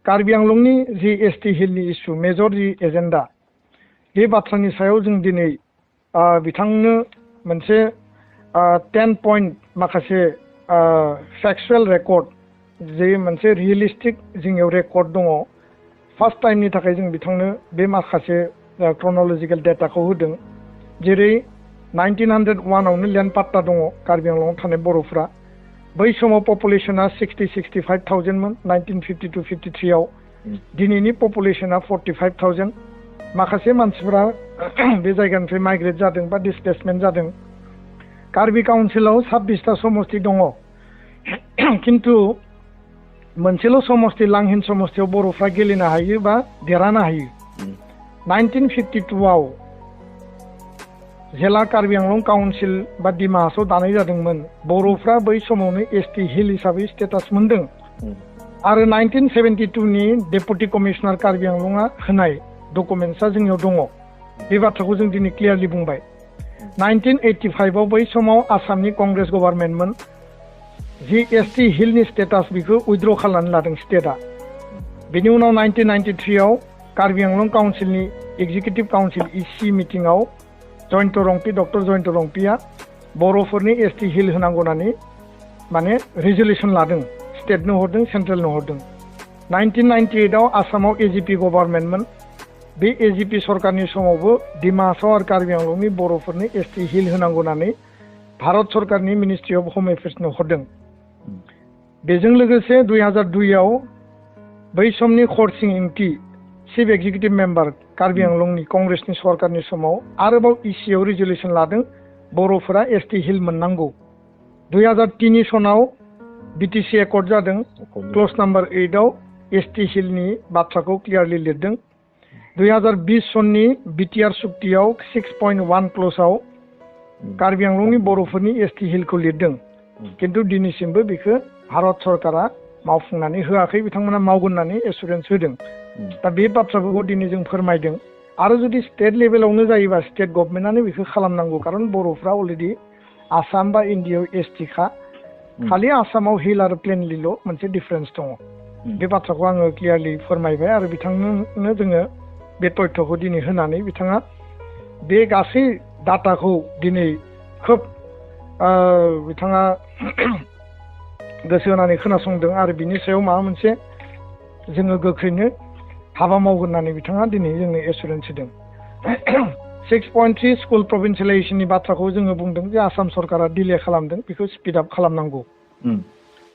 कार्बि आंलंनि जि ST हिलनि issue major जि agenda बे बाथ्रानि सायाव जों दिनै बिथांनो मोनसे 10 पॉइंट माखासे फैक्चुअल रेकर्ड जे मोनसे रियलिस्टिक जोंनियाव रेकर्ड दङ फार्स्ट टाइमनि थाखाय जों बिथांनो बे माखासे क्रनोलॉजिकल डेटाखौ होदों जेरै 1901 आवनो लेन्ड पाट्टा दङ कार्बि आंलंआव थानाय बर'फोरा बै समाव पपुलेशना 60-65,000 मोन 1952-53 आव दिनैनि पपुलेशना 45,000 माखासे मानसिफोरा बे जायगानिफ्राय माइग्रेट जादों बा डिसप्लेसमेन्ट जादों कार्बि काउन्सिलाव 26टा समष्टि दङ किन्तु मोनसेल' समष्टि लांहिन समष्टियाव बर'फ्रा गेलेनो हायो बा देरहानो हायो 1952 आव जेला कार्बि आंलं काउन्सिल बा डिमा हासाव दानाय जादोंमोन बर'फ्रा बै समावनो एसटि हिल हिसाबै स्टेटास मोनदों आरो 1972 नि डेपुटि कमिशनार कार्बि आंलंआ होनाय डकुमेन्ट्सआ जोंनियाव दङ बे बाथ्राखौ जों दिनै क्लियारलि बुंबाय 1985 आव बै समाव आसामनि कंग्रेस गभर्नमेन्टमोन जि एसटि हिलनि स्टेटास बेखौ उइथड्र खालामनानै लादों स्टेटआ बेनि उनाव 1993 आव कार्बि आंलं काउन्सिलनि एग्जिकिउटिभ काउन्सिल इसि मिटिंआव जयन्त रंपि डक्टर जयन्त रंपिया बर'फोरनि एसटि हिल होनांगौ होननानै माने रिजोल्यूशन लादों स्टेटनो हरदों सेन्ट्रेलनो हरदों 1998 आव आसामाव एजिपि गभर्नमेन्टमोन बे एजिपि सरकारनि समावबो डिमा हासाव आरो कार्बि आंलंनि बर'फोरनि एसटि हिल होनांगौ होननानै भारत सरकारनि मिनिस्ट्रि अफ होम एफेयार्सनो हरदों बेजों लोगोसे 2002 आव बै समनि खरसिं इंति चिफ एक्जिकिउटिभ मेम्बार कार्बि आंलंनि कंग्रेसनि सरकारनि समाव आरोबाव इसिआव रिजोल्यूशन लादों बर'फोरा एसटि हिल मोननांगौ 2003 सनाव बिटिसि एकर्ड जादों क्लज नम्बर 8 आव एसटि हिलनि बाथ्राखौ क्लियारलि लिरदों 2020 सननि बिटिआर सुक्तियाव 6.1 क्लजआव कार्बि आंलंनि बर'फोरनि एसटि हिलखौ लिरदों किन्तु दिनैसिमबो बेखौ भारत सरकारा मावफुंनानै होआखै बिथांमोना मावगोन होननानै एसुरेन्स होदों दा बे बाथ्राफोरखौ दिनै जों फोरमायदों आरो जुदि स्टेट लेभेलावनो जायोबा स्टेट गभर्नमेन्टआनो बेखौ खालामनांगौ खारन बर'फ्रा अलरेडि आसाम बा इन्डियायाव एसटिखा खालि आसामाव हिल आरो प्लेनलिल' मोनसे डिफारेन्स दङ बे बाथ्राखौ आङो क्लियारलि फोरमायबाय आरो बिथांनो जोङो बे तथ्यखौ दिनै होनानै बिथाङा बे गासै डाटाखौ दिनै खोब बिथाङा गोसो होनानै खोनासंदों आरो बिनि सायाव माबा मोनसे जोङो गोख्रैनो हाबा मावगोन होननानै बिथाङा दिनै जोंनो एसुरेन्स होदों 6.3 स्कुल प्रभिन्सियलाइजेसननि बाथ्राखौ जोङो बुंदों जे आसाम सरकारा डिले खालामदों बेखौ स्पिड आप खालामनांगौ